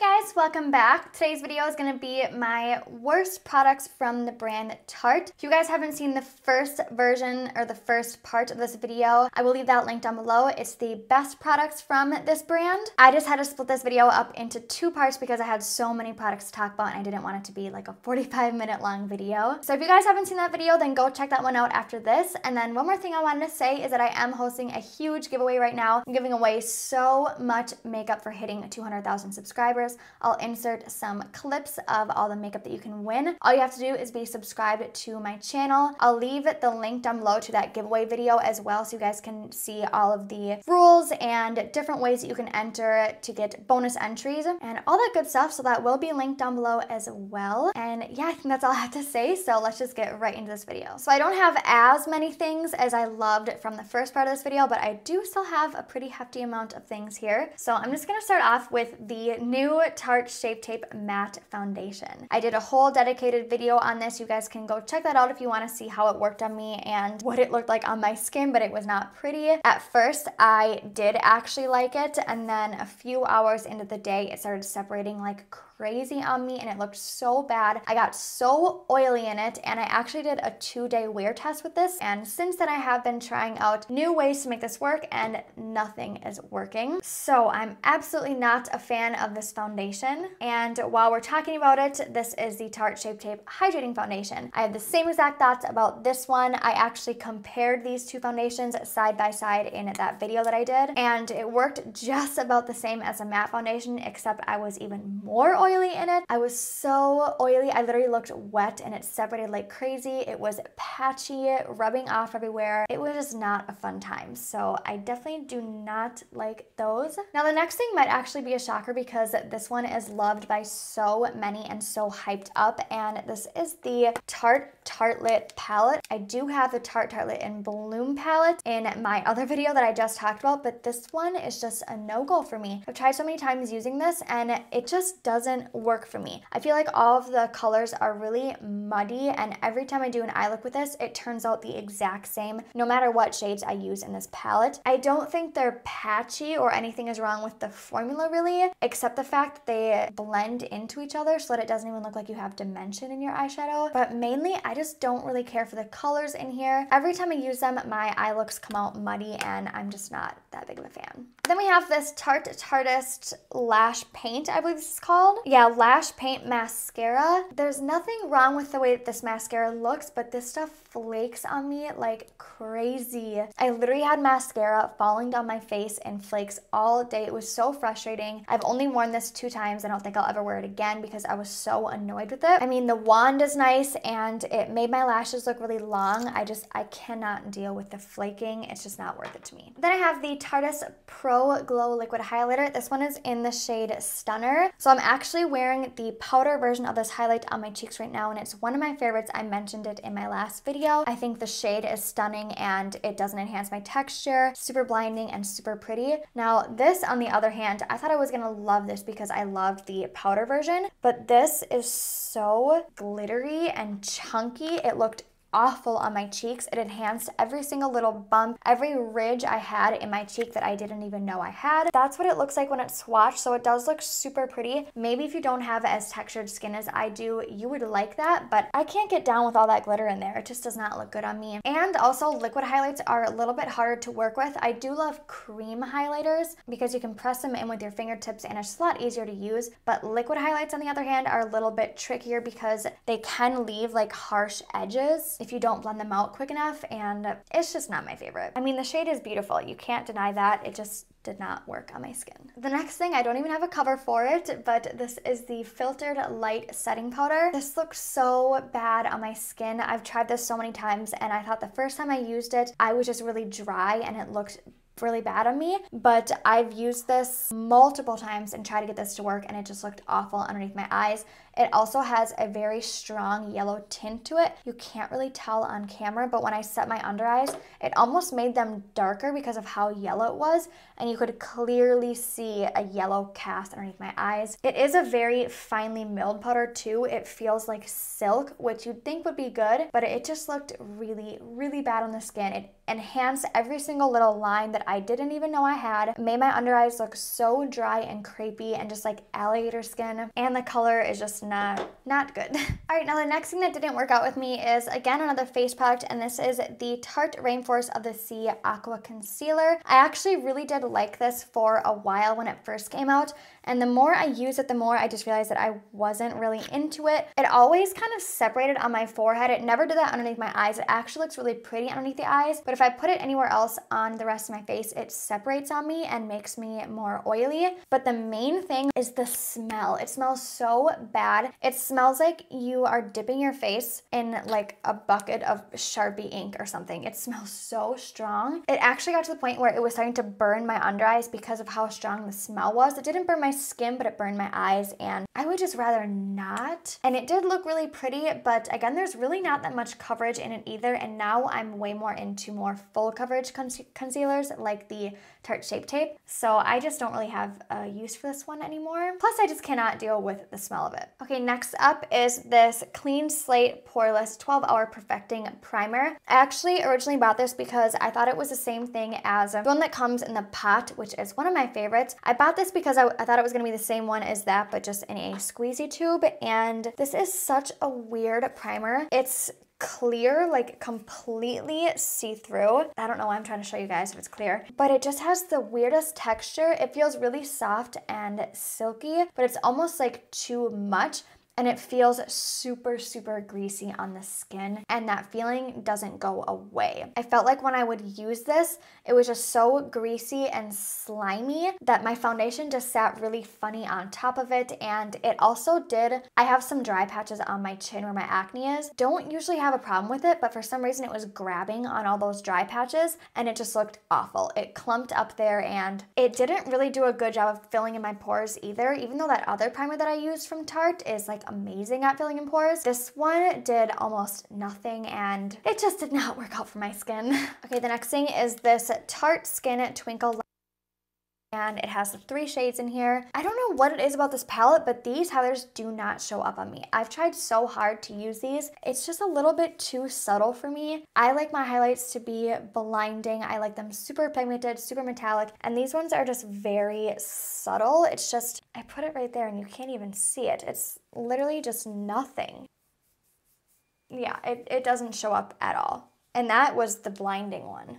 guys, welcome back. Today's video is going to be my worst products from the brand Tarte. If you guys haven't seen the first version or the first part of this video, I will leave that link down below. It's the best products from this brand. I just had to split this video up into two parts because I had so many products to talk about and I didn't want it to be like a 45-minute long video. So if you guys haven't seen that video, then go check that one out after this. And then one more thing I wanted to say is that I am hosting a huge giveaway right now. I'm giving away so much makeup for hitting 200,000 subscribers. I'll insert some clips of all the makeup that you can win. All you have to do is be subscribed to my channel. I'll leave the link down below to that giveaway video as well so you guys can see all of the rules and different ways that you can enter to get bonus entries and all that good stuff. So that will be linked down below as well. And yeah, I think that's all I have to say. So let's just get right into this video. So I don't have as many things as I loved from the first part of this video, but I do still have a pretty hefty amount of things here. So I'm just gonna start off with the new Tarte Shape Tape Matte Foundation. I did a whole dedicated video on this. You guys can go check that out if you want to see how it worked on me and what it looked like on my skin, but it was not pretty. At first, I did actually like it, and then a few hours into the day, it started separating like crazy on me and it looked so bad. I got so oily in it, and I actually did a 2-day wear test with this, and since then I have been trying out new ways to make this work and nothing is working. So I'm absolutely not a fan of this foundation, and while we're talking about it, this is the Tarte Shape Tape Hydrating Foundation. I have the same exact thoughts about this one. I actually compared these two foundations side by side in that video that I did, and it worked just about the same as a matte foundation, except I was even more oily in it. I was so oily, I literally looked wet and it separated like crazy. It was patchy, rubbing off everywhere. It was just not a fun time. So I definitely do not like those. Now the next thing might actually be a shocker because this one is loved by so many and so hyped up, and this is the Tarte Tartlet palette. I do have the Tarte Tartlet in Bloom palette in my other video that I just talked about, but this one is just a no-go for me. I've tried so many times using this and it just doesn't work for me. I feel like all of the colors are really muddy, and every time I do an eye look with this, it turns out the exact same no matter what shades I use in this palette. I don't think they're patchy or anything is wrong with the formula really, except the fact that they blend into each other so that it doesn't even look like you have dimension in your eyeshadow. But mainly, I just don't really care for the colors in here. Every time I use them, my eye looks come out muddy, and I'm just not that big of a fan. Then we have this Tardis Lash Paint, I believe this is called. Yeah, Lash Paint Mascara. There's nothing wrong with the way that this mascara looks, but this stuff flakes on me like crazy. I literally had mascara falling down my face and flakes all day. It was so frustrating. I've only worn this 2 times. I don't think I'll ever wear it again because I was so annoyed with it. I mean, the wand is nice and it made my lashes look really long. I cannot deal with the flaking. It's just not worth it to me. Then I have the Tardis Pro Glow Liquid Highlighter. This one is in the shade Stunner. So I'm actually wearing the powder version of this highlight on my cheeks right now, and it's one of my favorites. I mentioned it in my last video. I think the shade is stunning and it doesn't enhance my texture. Super blinding and super pretty. Now this, on the other hand, I thought I was gonna love this because I loved the powder version, but this is so glittery and chunky. It looked awful on my cheeks. It enhanced every single little bump, every ridge I had in my cheek that I didn't even know I had. That's what it looks like when it's swatched, so it does look super pretty. Maybe if you don't have as textured skin as I do, you would like that, but I can't get down with all that glitter in there. It just does not look good on me. And also, liquid highlights are a little bit harder to work with. I do love cream highlighters because you can press them in with your fingertips and it's just a lot easier to use, but liquid highlights on the other hand are a little bit trickier because they can leave like harsh edges if you don't blend them out quick enough, and it's just not my favorite. I mean, the shade is beautiful. You can't deny that. It just did not work on my skin. The next thing, I don't even have a cover for it, but this is the Filtered Light Setting Powder. This looks so bad on my skin. I've tried this so many times, and I thought the first time I used it, I was just really dry and it looked really bad on me, but I've used this multiple times and tried to get this to work, and it just looked awful underneath my eyes. It also has a very strong yellow tint to it. You can't really tell on camera, but when I set my under eyes, it almost made them darker because of how yellow it was, and you could clearly see a yellow cast underneath my eyes. It is a very finely milled powder too. It feels like silk, which you'd think would be good, but it just looked really, really bad on the skin. It enhanced every single little line that that I didn't even know I had. It made my under eyes look so dry and crepey and just like alligator skin, and the color is just not good. All right, now the next thing that didn't work out with me is again another face product, and this is the Tarte Rainforest of the Sea Aqua Concealer. I actually really did like this for a while when it first came out, and the more I use it, the more I just realized that I wasn't really into it. It always kind of separated on my forehead. It never did that underneath my eyes. It actually looks really pretty underneath the eyes, but if I put it anywhere else on the rest of my face, it separates on me and makes me more oily. But the main thing is the smell. It smells so bad. It smells like you are dipping your face in like a bucket of Sharpie ink or something. It smells so strong. It actually got to the point where it was starting to burn my under eyes because of how strong the smell was. It didn't burn my skin, but it burned my eyes, and I would just rather not. And it did look really pretty, but again, there's really not that much coverage in it either, and now I'm way more into more full coverage concealers like the Tarte Shape Tape, so I just don't really have a use for this one anymore. Plus, I just cannot deal with the smell of it. Okay, next up is this Clean Slate Poreless 12-Hour Perfecting Primer. I actually originally bought this because I thought it was the same thing as the one that comes in the pot, which is one of my favorites. I bought this because I thought it was gonna be the same one as that, but just in a squeezy tube, and this is such a weird primer. It's clear, like completely see-through. I don't know why I'm trying to show you guys if it's clear, but it just has the weirdest texture. It feels really soft and silky, but it's almost like too much. And it feels super, super greasy on the skin, and that feeling doesn't go away. I felt like when I would use this, it was just so greasy and slimy that my foundation just sat really funny on top of it, and it also I have some dry patches on my chin where my acne is. Don't usually have a problem with it, but for some reason it was grabbing on all those dry patches, and it just looked awful. It clumped up there, and it didn't really do a good job of filling in my pores either, even though that other primer that I used from Tarte is like amazing at filling in pores. This one did almost nothing, and it just did not work out for my skin. Okay, the next thing is this Tarte Skin Twinkle, and it has the 3 shades in here. I don't know what it is about this palette, but these highlighters do not show up on me. I've tried so hard to use these. It's just a little bit too subtle for me. I like my highlights to be blinding. I like them super pigmented, super metallic, and these ones are just very subtle. It's just, I put it right there and you can't even see it. It's literally just nothing. Yeah, it doesn't show up at all. And that was the blinding one.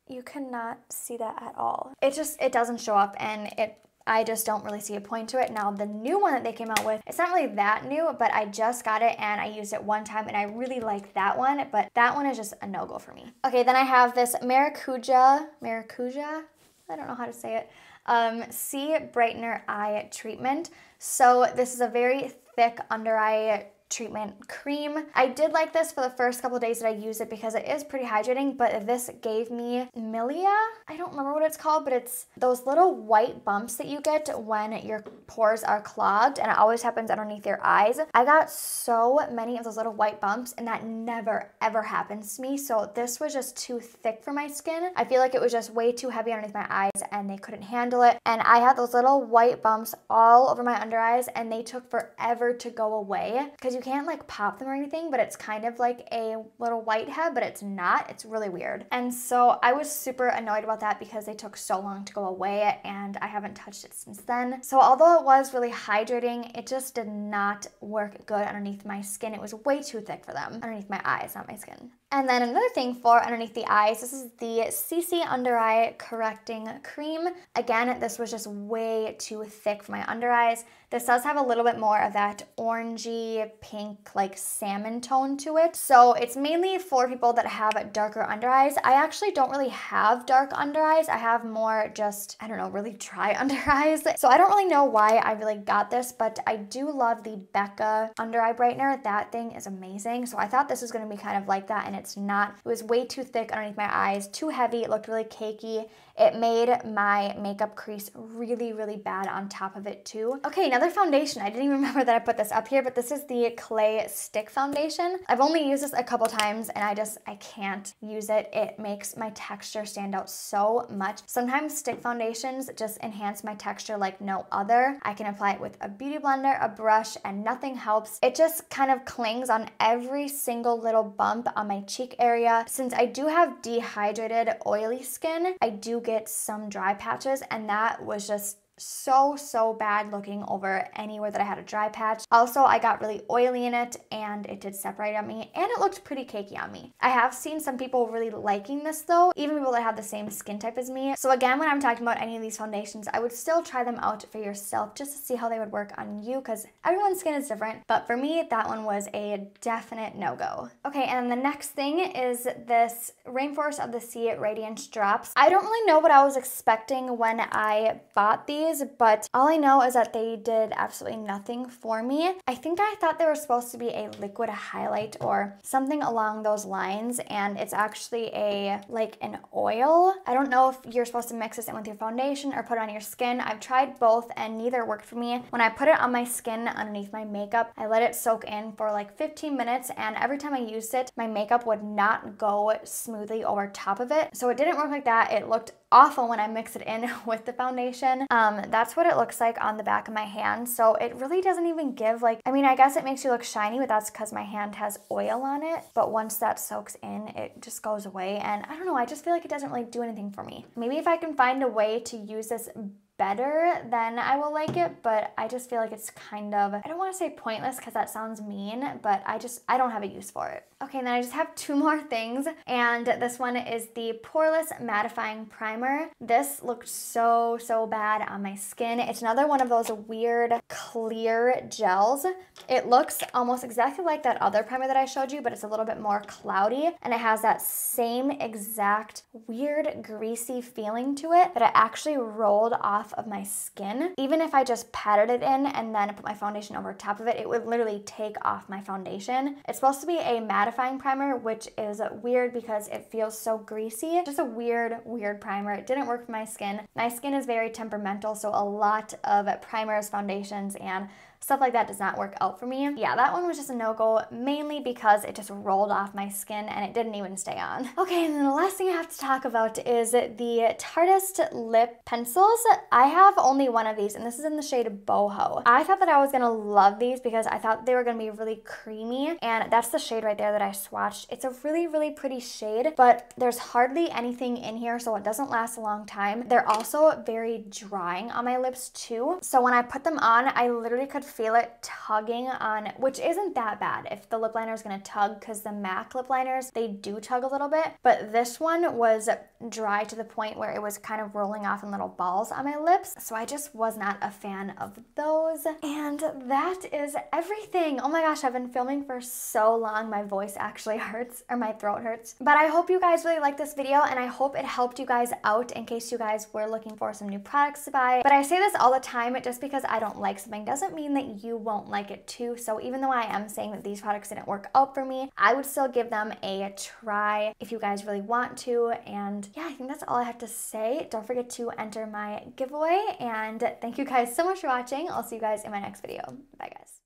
You cannot see that at all. It doesn't show up, and I just don't really see a point to it. Now, the new one that they came out with, it's not really that new, but I just got it and I used it one time and I really like that one, but that one is just a no-go for me. Okay, then I have this Maracuja, I don't know how to say it, C Brightener Eye Treatment. So this is a very thick under eye treatment cream. I did like this for the first couple of days that I used it because it is pretty hydrating, but this gave me milia. I don't remember what it's called, but it's those little white bumps that you get when your pores are clogged, and it always happens underneath your eyes. I got so many of those little white bumps, and that never ever happens to me, so this was just too thick for my skin. I feel like it was just way too heavy underneath my eyes and they couldn't handle it, and I had those little white bumps all over my under eyes, and they took forever to go away because you can't like pop them or anything, but it's kind of like a little whitehead, but it's not. It's really weird. And so I was super annoyed about that because they took so long to go away, and I haven't touched it since then. So although it was really hydrating, it just did not work good underneath my skin. It was way too thick for them. Underneath my eyes, not my skin. And then another thing for underneath the eyes, this is the CC Under Eye Correcting Cream. Again, this was just way too thick for my under eyes. This does have a little bit more of that orangey pink, like salmon tone to it. So it's mainly for people that have darker under eyes. I actually don't really have dark under eyes. I have more just, I don't know, really dry under eyes. So I don't really know why I really got this, but I do love the Becca Under Eye Brightener. That thing is amazing. So I thought this was gonna be kind of like that, and it's not. It was way too thick underneath my eyes, too heavy, it looked really cakey, It made my makeup crease really, really bad on top of it too. Okay, another foundation. I didn't even remember that I put this up here, but this is the Clay Stick Foundation. I've only used this a couple times and I can't use it. It makes my texture stand out so much. Sometimes stick foundations just enhance my texture like no other. I can apply it with a beauty blender, a brush, and nothing helps. It just kind of clings on every single little bump on my cheek area. Since I do have dehydrated, oily skin, I do get some dry patches, and that was just so bad looking over anywhere that I had a dry patch. Also, I got really oily in it and it did separate on me and it looked pretty cakey on me. I have seen some people really liking this though, even people that have the same skin type as me. So again, when I'm talking about any of these foundations, I would still try them out for yourself just to see how they would work on you, because everyone's skin is different. But for me, that one was a definite no-go. Okay, and the next thing is this Rainforest of the Sea Radiance drops. I don't really know what I was expecting when I bought these, but all I know is that they did absolutely nothing for me. I think I thought they were supposed to be a liquid highlight or something along those lines, and it's actually like an oil. I don't know if you're supposed to mix this in with your foundation or put it on your skin. I've tried both and neither worked for me. When I put it on my skin underneath my makeup, I let it soak in for like 15 minutes, and every time I used it, my makeup would not go smoothly over top of it. So it didn't work like that. It looked awful when I mix it in with the foundation. That's what it looks like on the back of my hand. So it really doesn't even give like, I mean, I guess it makes you look shiny, but that's because my hand has oil on it. But once that soaks in, it just goes away. And I don't know, I just feel like it doesn't really do anything for me. Maybe if I can find a way to use this better, then I will like it, but I just feel like it's kind of, I don't want to say pointless because that sounds mean, but I don't have a use for it. Okay, and then I just have two more things, and this one is the Poreless Mattifying Primer. This looked so bad on my skin. It's another one of those weird clear gels. It looks almost exactly like that other primer that I showed you, but it's a little bit more cloudy, and it has that same exact weird greasy feeling to it that it actually rolled off of my skin. Even if I just patted it in and then put my foundation over top of it, it would literally take off my foundation. It's supposed to be a mattifying primer, which is weird because it feels so greasy. Just a weird primer. It didn't work for my skin. My skin is very temperamental, so a lot of primers, foundations, and stuff like that does not work out for me. Yeah, that one was just a no-go, mainly because it just rolled off my skin and it didn't even stay on. Okay, and then the last thing I have to talk about is the Tardis lip pencils. I have only one of these, and this is in the shade Boho. I thought that I was gonna love these because I thought they were gonna be really creamy, and that's the shade right there that I swatched. It's a really pretty shade, but there's hardly anything in here, so it doesn't last a long time. They're also very drying on my lips too, so when I put them on, I literally could feel it tugging on, which isn't that bad if the lip liner is going to tug, because the MAC lip liners, they do tug a little bit, but this one was dry to the point where it was kind of rolling off in little balls on my lips, so I just was not a fan of those. And that is everything. Oh my gosh, I've been filming for so long, my voice actually hurts, or my throat hurts. But I hope you guys really liked this video, and I hope it helped you guys out in case you guys were looking for some new products to buy. But I say this all the time, just because I don't like something doesn't mean that you won't like it too. So even though I am saying that these products didn't work out for me, I would still give them a try if you guys really want to. And yeah, I think that's all I have to say. Don't forget to enter my giveaway, and thank you guys so much for watching. I'll see you guys in my next video. Bye guys.